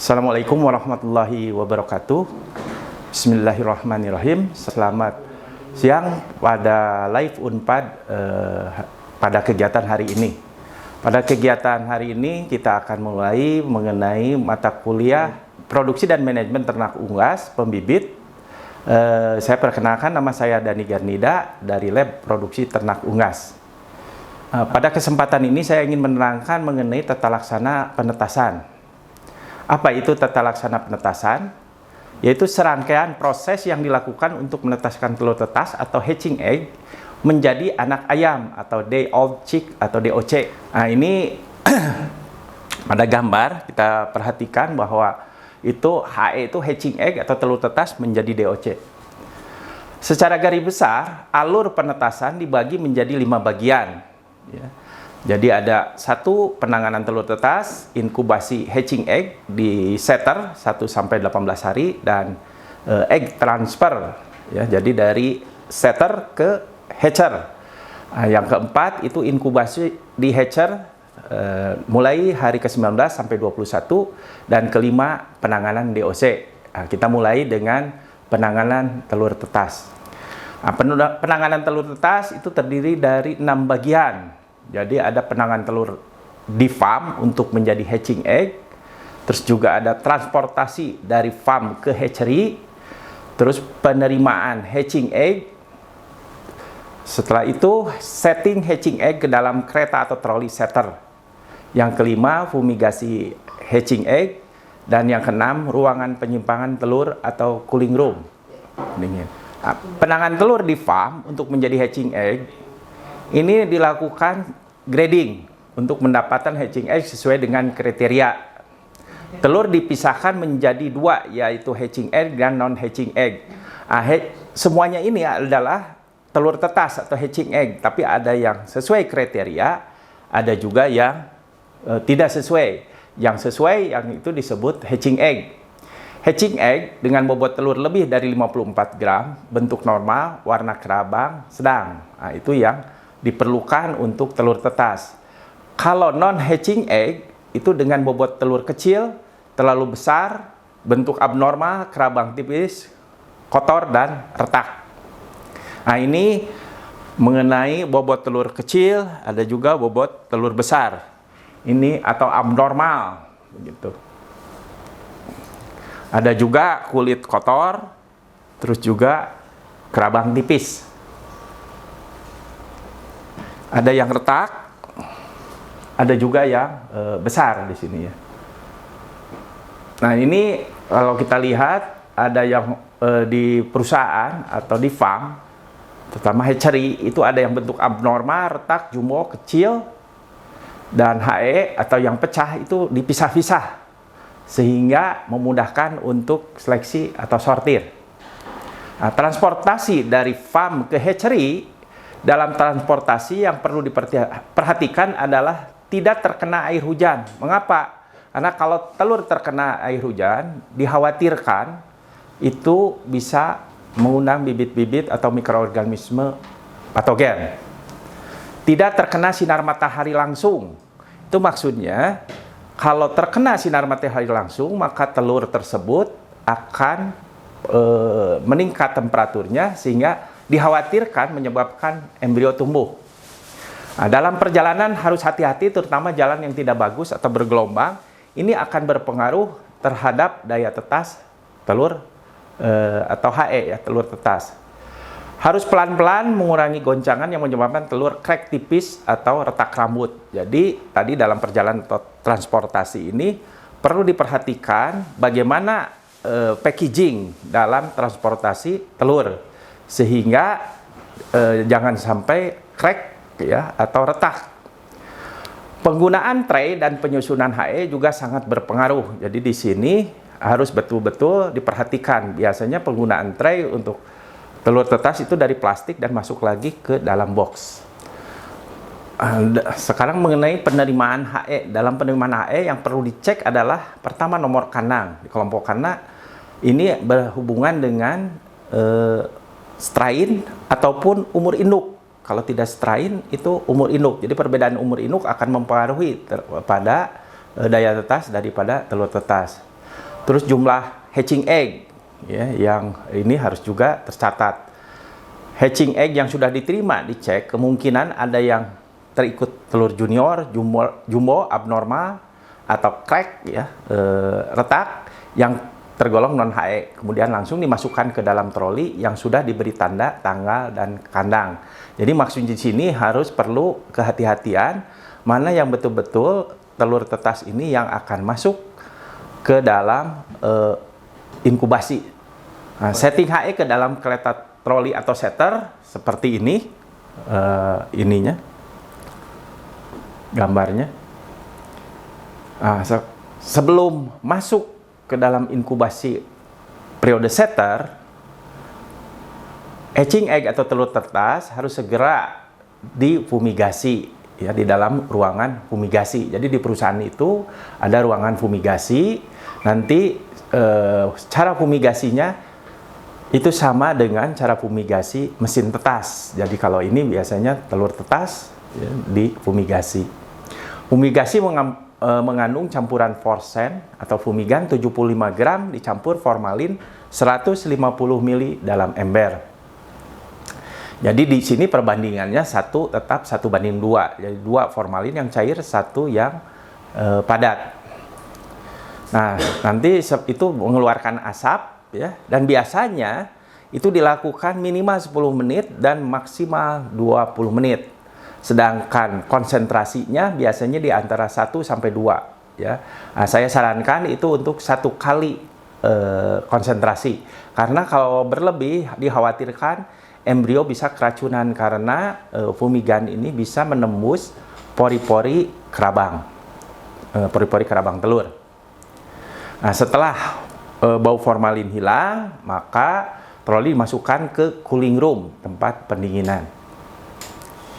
Assalamualaikum warahmatullahi wabarakatuh. Bismillahirrahmanirrahim. Selamat siang pada live Unpad pada kegiatan hari ini. Pada kegiatan hari ini kita akan mulai mengenai mata kuliah Produksi dan Manajemen Ternak Unggas Pembibit. Saya perkenalkan, nama saya Dani Garnida dari Lab Produksi Ternak Unggas. Pada kesempatan ini saya ingin menerangkan mengenai tata laksana penetasan. Apa itu tata laksana penetasan? Yaitu serangkaian proses yang dilakukan untuk menetaskan telur tetas atau hatching egg menjadi anak ayam atau day old chick atau DOC. Nah, ini pada gambar kita perhatikan bahwa itu HE itu hatching egg atau telur tetas menjadi DOC. Secara garis besar, alur penetasan dibagi menjadi 5 bagian. Ya. Jadi ada 1 penanganan telur tetas, inkubasi hatching egg di setter 1 sampai 18 hari dan egg transfer. Ya, jadi dari setter ke hatcher. Nah, yang keempat itu inkubasi di hatcher mulai hari ke-19 sampai 21 dan kelima penanganan DOC. Nah, kita mulai dengan penanganan telur tetas. Nah, penanganan telur tetas itu terdiri dari 6 bagian. Jadi ada penanganan telur di farm untuk menjadi hatching egg, terus juga ada transportasi dari farm ke hatchery, terus penerimaan hatching egg, setelah itu setting hatching egg ke dalam kereta atau troli setter, yang kelima fumigasi hatching egg, dan yang keenam ruangan penyimpangan telur atau cooling room. Nah, penanganan telur di farm untuk menjadi hatching egg ini dilakukan grading untuk mendapatkan hatching egg sesuai dengan kriteria. Telur dipisahkan menjadi 2, yaitu hatching egg dan non-hatching egg. Semuanya ini adalah telur tetas atau hatching egg, tapi ada yang sesuai kriteria, ada juga yang tidak sesuai. Yang sesuai yang itu disebut hatching egg. Hatching egg dengan bobot telur lebih dari 54 gram, bentuk normal, warna kerabang, sedang. Nah, itu yang diperlukan untuk telur tetas. Kalau non-hatching egg itu dengan bobot telur kecil, terlalu besar, bentuk abnormal, kerabang tipis, kotor, dan retak. Nah, ini mengenai bobot telur kecil, ada juga bobot telur besar. Ini atau abnormal, begitu. Ada juga kulit kotor, terus juga kerabang tipis. Ada yang retak, ada juga yang besar di sini ya. Nah, ini kalau kita lihat ada yang di perusahaan atau di farm, terutama hatchery, itu ada yang bentuk abnormal, retak, jumbo, kecil, dan HE atau yang pecah itu dipisah-pisah sehingga memudahkan untuk seleksi atau sortir. Nah, transportasi dari farm ke hatchery, dalam transportasi yang perlu diperhatikan adalah tidak terkena air hujan. Mengapa? Karena kalau telur terkena air hujan, dikhawatirkan itu bisa mengundang bibit-bibit atau mikroorganisme patogen. Tidak terkena sinar matahari langsung. Itu maksudnya, kalau terkena sinar matahari langsung, maka telur tersebut akan meningkat temperaturnya sehingga dikhawatirkan menyebabkan embrio tumbuh. Nah, dalam perjalanan harus hati-hati, terutama jalan yang tidak bagus atau bergelombang. Ini akan berpengaruh terhadap daya tetas telur atau HE ya, telur tetas. Harus pelan-pelan mengurangi goncangan yang menyebabkan telur crack tipis atau retak rambut. Jadi tadi dalam perjalanan transportasi ini perlu diperhatikan bagaimana packaging dalam transportasi telur, sehingga jangan sampai crack ya atau retak. Penggunaan tray dan penyusunan HE juga sangat berpengaruh. Jadi di sini harus betul-betul diperhatikan. Biasanya penggunaan tray untuk telur tetas itu dari plastik dan masuk lagi ke dalam box. Sekarang mengenai penerimaan HE. Dalam penerimaan HE yang perlu dicek adalah pertama nomor kandang. Di kelompok kandang ini berhubungan dengan strain ataupun umur induk. Kalau tidak strain itu umur induk. Jadi perbedaan umur induk akan mempengaruhi pada daya tetas daripada telur tetas. Terus jumlah hatching egg ya, yang ini harus juga tercatat. Hatching egg yang sudah diterima dicek, kemungkinan ada yang terikut telur junior, jumbo abnormal, atau crack ya, retak yang tergolong non HE. Kemudian langsung dimasukkan ke dalam troli yang sudah diberi tanda, tanggal, dan kandang. Jadi maksud di sini harus perlu kehati-hatian mana yang betul-betul telur tetas ini yang akan masuk ke dalam inkubasi. Nah, setting HE ke dalam kereta troli atau setter seperti ini, ininya, gambarnya. Nah, sebelum masuk ke dalam inkubasi periode setter, hatching egg atau telur tetas harus segera difumigasi ya, di dalam ruangan fumigasi. Jadi di perusahaan itu ada ruangan fumigasi. Nanti cara fumigasinya itu sama dengan cara fumigasi mesin tetas. Jadi kalau ini biasanya telur tetas ya, difumigasi. Fumigasi mengandung campuran forsen atau fumigan 75 gram dicampur formalin 150 ml dalam ember. Jadi di sini perbandingannya tetap 1:2. Jadi 2 formalin yang cair, 1 yang padat. Nah, nanti itu mengeluarkan asap ya, dan biasanya itu dilakukan minimal 10 menit dan maksimal 20 menit. Sedangkan konsentrasinya biasanya di antara 1 sampai 2 ya. Nah, saya sarankan itu untuk 1 kali konsentrasi. Karena kalau berlebih dikhawatirkan embrio bisa keracunan karena fumigan ini bisa menembus pori-pori kerabang. Pori-pori kerabang telur. Nah, setelah bau formalin hilang, maka troli dimasukkan ke cooling room, tempat pendinginan.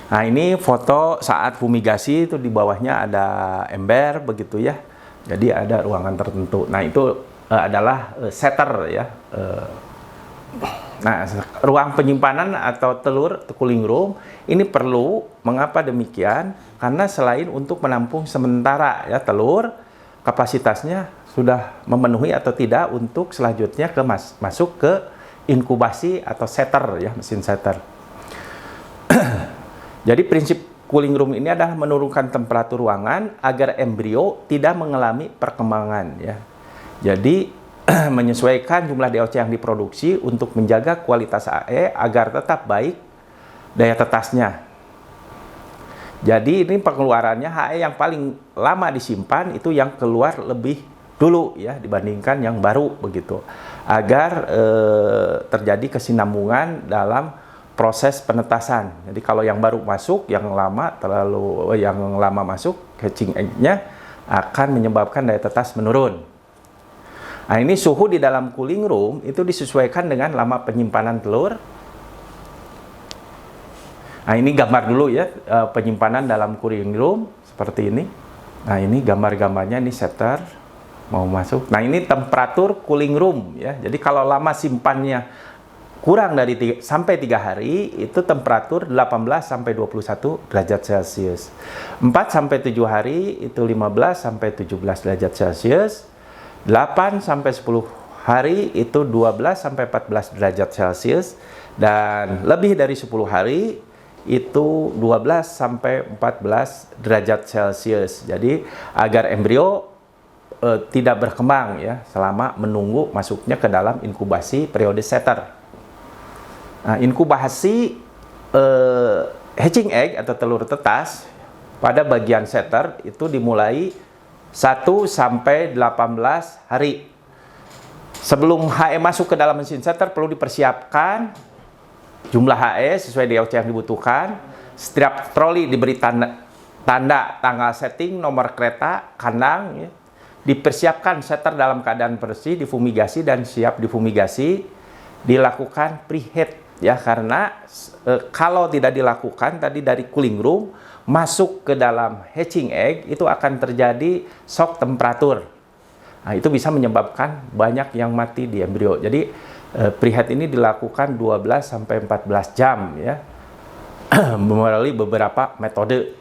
Nah, ini foto saat fumigasi, itu di bawahnya ada ember begitu ya. Jadi ada ruangan tertentu. Nah, itu adalah setter ya. Nah, ruang penyimpanan atau telur cooling room ini perlu. Mengapa demikian? Karena selain untuk menampung sementara ya telur, kapasitasnya sudah memenuhi atau tidak untuk selanjutnya masuk ke inkubasi atau setter ya, mesin setter. Jadi prinsip cooling room ini adalah menurunkan temperatur ruangan agar embrio tidak mengalami perkembangan ya. Jadi menyesuaikan jumlah DOC yang diproduksi untuk menjaga kualitas AE agar tetap baik daya tetasnya. Jadi ini pengeluarannya HE yang paling lama disimpan itu yang keluar lebih dulu ya dibandingkan yang baru begitu, agar terjadi kesinambungan dalam proses penetasan. Jadi kalau yang baru masuk, yang lama masuk, hatching egg-nya akan menyebabkan daya tetas menurun. Nah, ini suhu di dalam cooling room itu disesuaikan dengan lama penyimpanan telur. Nah, ini gambar dulu ya penyimpanan dalam cooling room seperti ini. Nah, ini gambar-gambarnya, ini setter mau masuk. Nah, ini temperatur cooling room ya. Jadi kalau lama simpannya kurang dari 3 hari, itu temperatur 18 sampai 21 derajat Celcius. 4 sampai 7 hari itu 15 sampai 17 derajat Celcius. 8 sampai 10 hari itu 12 sampai 14 derajat Celcius, dan lebih dari 10 hari itu 12 sampai 14 derajat Celcius. Jadi agar embrio tidak berkembang ya selama menunggu masuknya ke dalam inkubasi periode setter. Nah, inkubasi hatching egg atau telur tetas pada bagian setter itu dimulai 1 sampai 18 hari. Sebelum HE masuk ke dalam mesin setter perlu dipersiapkan jumlah HE sesuai DOC yang dibutuhkan. Setiap troli diberi tanda tanggal setting, nomor kereta, kandang ya. Dipersiapkan setter dalam keadaan bersih, difumigasi dan siap difumigasi. Dilakukan preheat ya, karena kalau tidak dilakukan tadi dari cooling room masuk ke dalam hatching egg itu akan terjadi shock temperatur. Nah, itu bisa menyebabkan banyak yang mati di embrio. Jadi preheat ini dilakukan 12 sampai 14 jam ya melalui beberapa metode.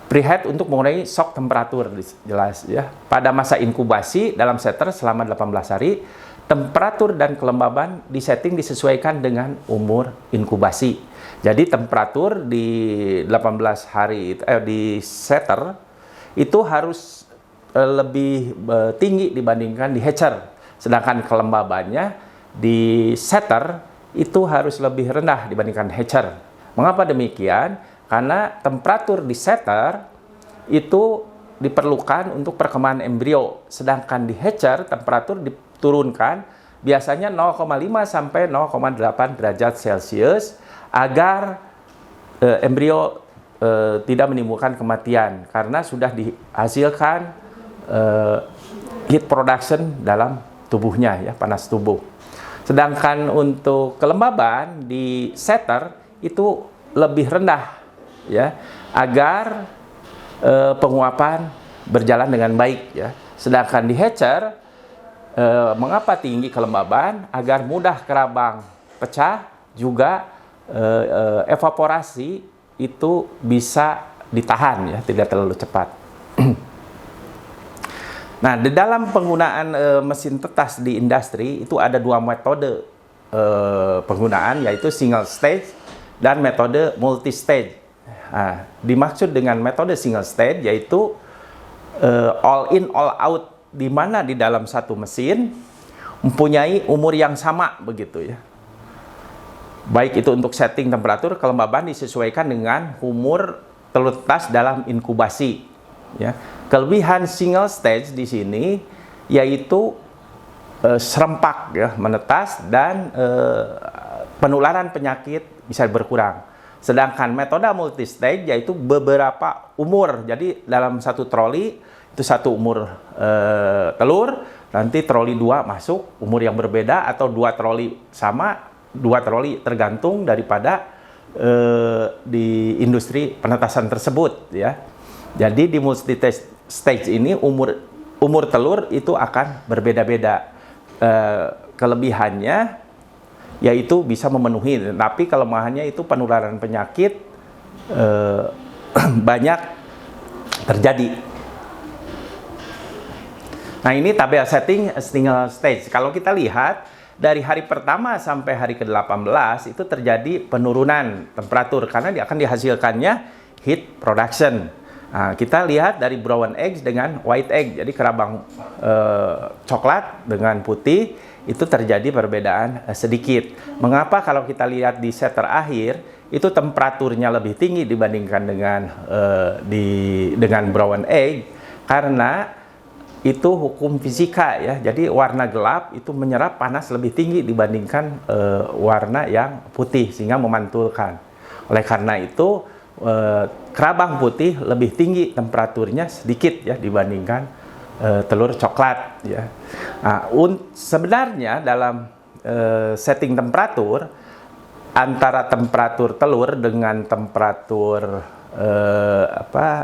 preheat untuk mengurangi shock temperatur, jelas ya. Pada masa inkubasi dalam setter selama 18 hari, temperatur dan kelembaban disesuaikan dengan umur inkubasi. Jadi temperatur di 18 hari di setter itu harus lebih tinggi dibandingkan di hatcher. Sedangkan kelembabannya di setter itu harus lebih rendah dibandingkan hatcher. Mengapa demikian? Karena temperatur di setter itu diperlukan untuk perkembangan embrio, sedangkan di hatcher temperatur diturunkan biasanya 0,5 sampai 0,8 derajat Celcius agar embrio tidak menimbulkan kematian karena sudah dihasilkan heat production dalam tubuhnya, ya, panas tubuh. Sedangkan untuk kelembaban di setter itu lebih rendah, ya, agar penguapan berjalan dengan baik, ya. Sedangkan di hatcher mengapa tinggi kelembaban? Agar mudah kerabang pecah, juga evaporasi itu bisa ditahan, ya, tidak terlalu cepat. Nah, di dalam penggunaan mesin tetas di industri itu ada dua metode penggunaan, yaitu single stage dan metode multi stage. Nah, dimaksud dengan metode single stage yaitu all in all out, di mana di dalam satu mesin mempunyai umur yang sama, begitu ya. Baik itu untuk setting temperatur, kelembaban disesuaikan dengan umur telur tetas dalam inkubasi, ya. Kelebihan single stage di sini yaitu serempak, ya, menetas, dan penularan penyakit bisa berkurang. Sedangkan metode multi stage yaitu beberapa umur. Jadi dalam satu troli itu satu umur telur, nanti troli 2 masuk umur yang berbeda, atau 2 troli sama, 2 troli tergantung daripada di industri penetasan tersebut, ya. Jadi di multi stage ini umur telur itu akan berbeda-beda. Kelebihannya yaitu bisa memenuhi, tapi kelemahannya itu penularan penyakit banyak terjadi. Nah, ini tabel setting single stage. Kalau kita lihat dari hari pertama sampai hari ke-18 itu terjadi penurunan temperatur karena dia akan dihasilkannya heat production. Nah, kita lihat dari brown egg dengan white egg, jadi kerabang coklat dengan putih itu terjadi perbedaan sedikit. Mengapa kalau kita lihat di set terakhir itu temperaturnya lebih tinggi dibandingkan dengan brown egg? Karena itu hukum fisika, ya. Jadi warna gelap itu menyerap panas lebih tinggi dibandingkan warna yang putih, sehingga memantulkan. Oleh karena itu kerabang putih lebih tinggi temperaturnya sedikit, ya, dibandingkan telur coklat, ya. Nah, sebenarnya dalam setting temperatur antara temperatur telur dengan temperatur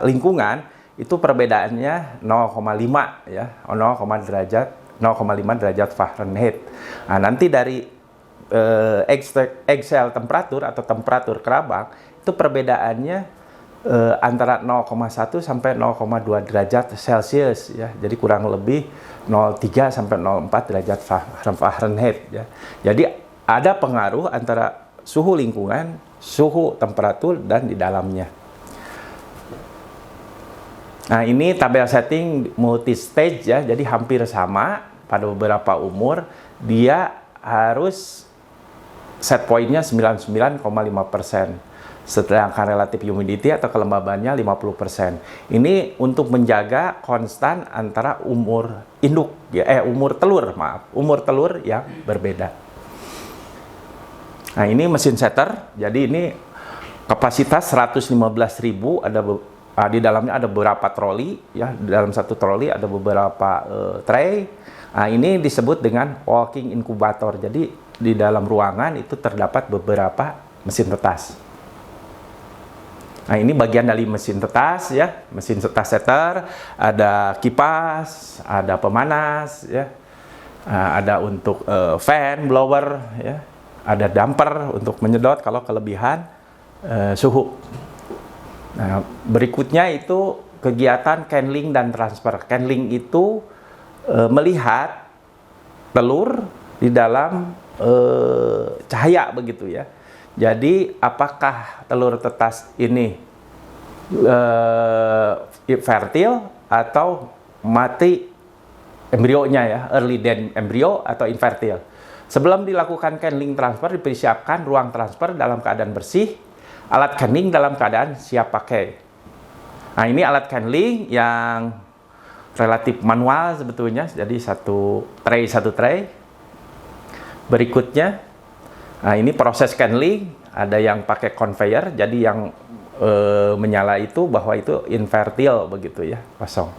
lingkungan itu perbedaannya 0,5, ya, 0,5 derajat Fahrenheit. Nah, nanti dari egg cell temperatur atau temperatur kerabang itu perbedaannya antara 0,1 sampai 0,2 derajat Celcius, ya. Jadi kurang lebih 0,3 sampai 0,4 derajat Fahrenheit, ya. Jadi ada pengaruh antara suhu lingkungan, suhu temperatur, dan di dalamnya. Nah, ini tabel setting multi stage, ya. Jadi hampir sama pada beberapa umur. Dia harus set point-nya 99,5%. Sedangkan relative humidity atau kelembabannya 50%. Ini untuk menjaga konstan antara umur induk, ya, umur telur yang berbeda. Nah, ini mesin setter. Jadi ini kapasitas 115.000, di dalamnya ada beberapa troli, ya. Di dalam satu troli ada beberapa tray. Nah, ini disebut dengan walking incubator. Jadi di dalam ruangan itu terdapat beberapa mesin tetas. Nah, ini bagian dari mesin tetas, ya. Mesin tetas setter, ada kipas, ada pemanas, ya. Ada untuk fan, blower, ya. Ada damper untuk menyedot kalau kelebihan suhu. Nah, berikutnya itu kegiatan candling dan transfer. Candling itu melihat telur di dalam cahaya begitu ya. Jadi apakah telur tetas ini fertil atau mati embrionya ya, early dead embryo atau infertil. Sebelum dilakukan candling transfer, dipersiapkan ruang transfer dalam keadaan bersih, alat candling dalam keadaan siap pakai. Nah, ini alat candling yang relatif manual sebetulnya, jadi satu tray. Berikutnya, nah ini proses candling, ada yang pakai conveyor, jadi yang menyala itu bahwa itu infertil begitu ya, kosong.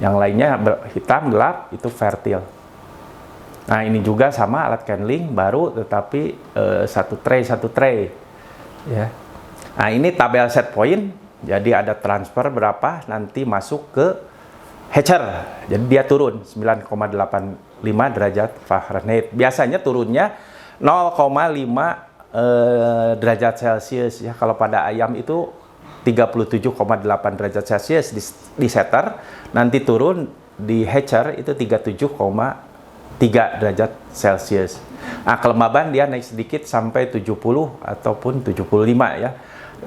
Yang lainnya hitam, gelap, itu fertil. Nah, ini juga sama alat candling baru, tetapi satu tray. Ya. Nah, ini tabel set point. Jadi ada transfer berapa, nanti masuk ke hatcher. Jadi dia turun 9,85 derajat Fahrenheit. Biasanya turunnya 0,5 derajat Celcius. Ya. Kalau pada ayam itu 37,8 derajat Celcius di setter, nanti turun di hatcher itu 37,3 derajat Celcius. Nah, kelembaban dia naik sedikit sampai 70 ataupun 75 ya,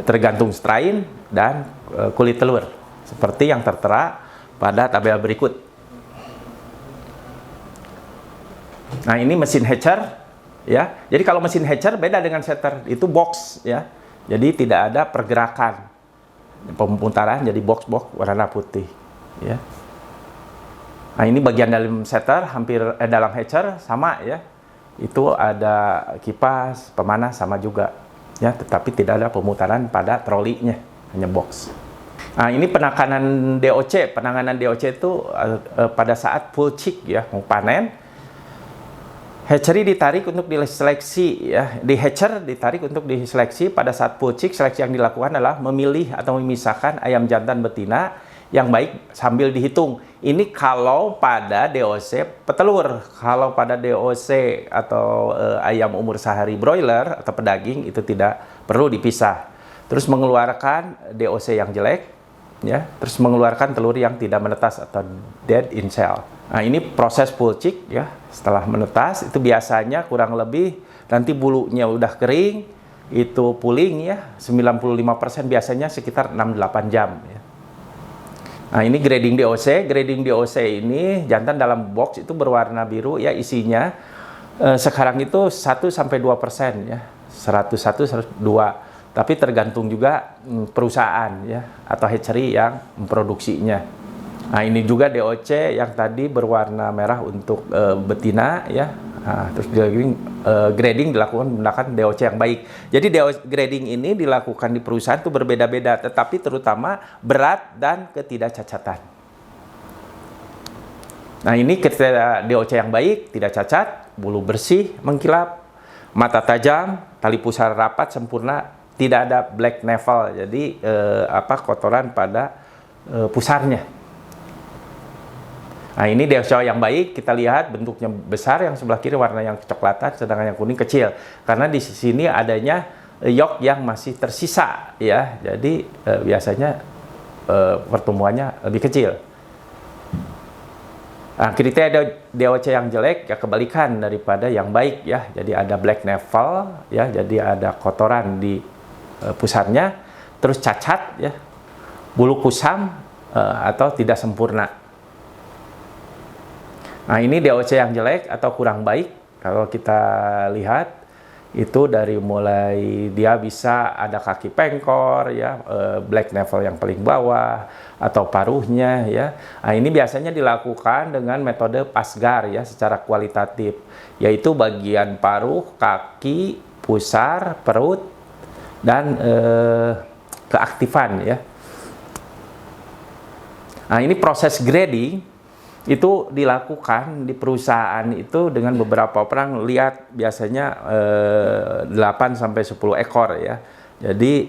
tergantung strain dan kulit telur, seperti yang tertera pada tabel berikut. Nah, ini mesin hatcher ya. Jadi kalau mesin hatcher beda dengan setter, itu box ya. Jadi tidak ada pergerakan. Pemutaran jadi box warna putih ya. Nah, ini bagian dalam setter, hampir dalam hatcher sama ya. Itu ada kipas, pemanas sama juga ya, tetapi tidak ada pemutaran pada trolinya, hanya box. Nah, ini penanganan DOC. Penanganan DOC itu pada saat full chick ya, mau panen. Hatchery ditarik untuk diseleksi ya, di hatcher ditarik untuk diseleksi. Pada saat full chick, seleksi yang dilakukan adalah memilih atau memisahkan ayam jantan betina yang baik sambil dihitung. Ini kalau pada DOC petelur. Kalau pada DOC atau ayam umur sehari broiler atau pedaging itu tidak perlu dipisah. Terus mengeluarkan DOC yang jelek ya, terus mengeluarkan telur yang tidak menetas atau dead in cell. Nah, ini proses full chick ya. Setelah menetas itu biasanya kurang lebih nanti bulunya udah kering, itu pooling ya, 95% biasanya sekitar 6-8 jam ya. Nah, ini grading DOC. Grading DOC ini jantan dalam box itu berwarna biru ya, isinya sekarang itu 1-2% ya. 101, 102. Tapi tergantung juga perusahaan ya, atau hatchery yang memproduksinya. Nah, ini juga DOC yang tadi berwarna merah untuk betina ya. Nah, terus grading dilakukan menggunakan DOC yang baik. Jadi grading ini dilakukan di perusahaan itu berbeda-beda, tetapi terutama berat dan ketidakcacatan. Nah, ini ketika DOC yang baik, tidak cacat, bulu bersih, mengkilap, mata tajam, tali pusar rapat sempurna, tidak ada black navel, jadi kotoran pada pusarnya. Nah, ini DOC yang baik, kita lihat bentuknya besar, yang sebelah kiri warna yang kecoklatan, sedangkan yang kuning kecil. Karena di sini adanya yolk yang masih tersisa ya, jadi biasanya pertumbuhannya lebih kecil. Nah, kriteria DOC yang jelek ya kebalikan daripada yang baik ya. Jadi ada black navel ya, jadi ada kotoran di pusarnya, terus cacat ya, bulu kusam atau tidak sempurna. Nah, ini DOC yang jelek atau kurang baik. Kalau kita lihat itu dari mulai dia bisa ada kaki pengkor ya, black navel yang paling bawah atau paruhnya ya. Nah, ini biasanya dilakukan dengan metode pasgar ya, secara kualitatif, yaitu bagian paruh, kaki, pusar, perut, dan keaktifan ya. Nah, ini proses grading itu dilakukan di perusahaan itu dengan beberapa orang, lihat biasanya 8-10 ekor ya. Jadi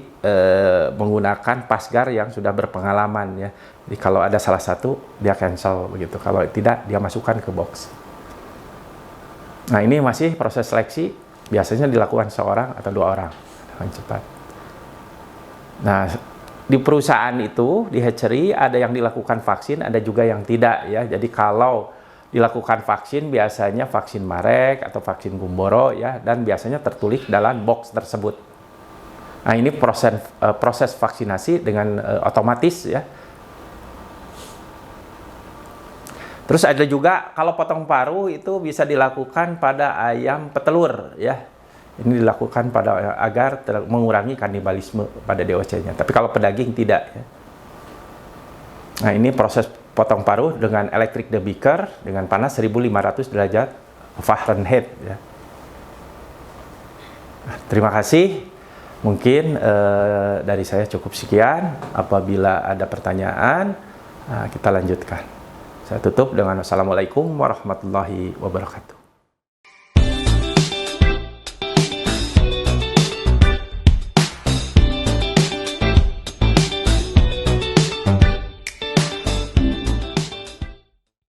menggunakan pasgar yang sudah berpengalaman ya. Jadi kalau ada salah satu dia cancel begitu, kalau tidak dia masukkan ke box. Nah, ini masih proses seleksi, biasanya dilakukan seorang atau 2 orang dengan cepat. Nah, di perusahaan itu, di hatchery, ada yang dilakukan vaksin, ada juga yang tidak ya. Jadi kalau dilakukan vaksin, biasanya vaksin Marek atau vaksin Gumboro ya, dan biasanya tertulis dalam box tersebut. Nah, ini proses vaksinasi dengan otomatis ya. Terus ada juga kalau potong paruh itu bisa dilakukan pada ayam petelur ya. Ini dilakukan agar mengurangi kanibalisme pada DOC-nya. Tapi kalau pedaging tidak ya. Nah, ini proses potong paruh dengan electric debeaker dengan panas 1500 derajat Fahrenheit ya. Nah, terima kasih. Mungkin dari saya cukup sekian. Apabila ada pertanyaan, kita lanjutkan. Saya tutup dengan wassalamualaikum warahmatullahi wabarakatuh.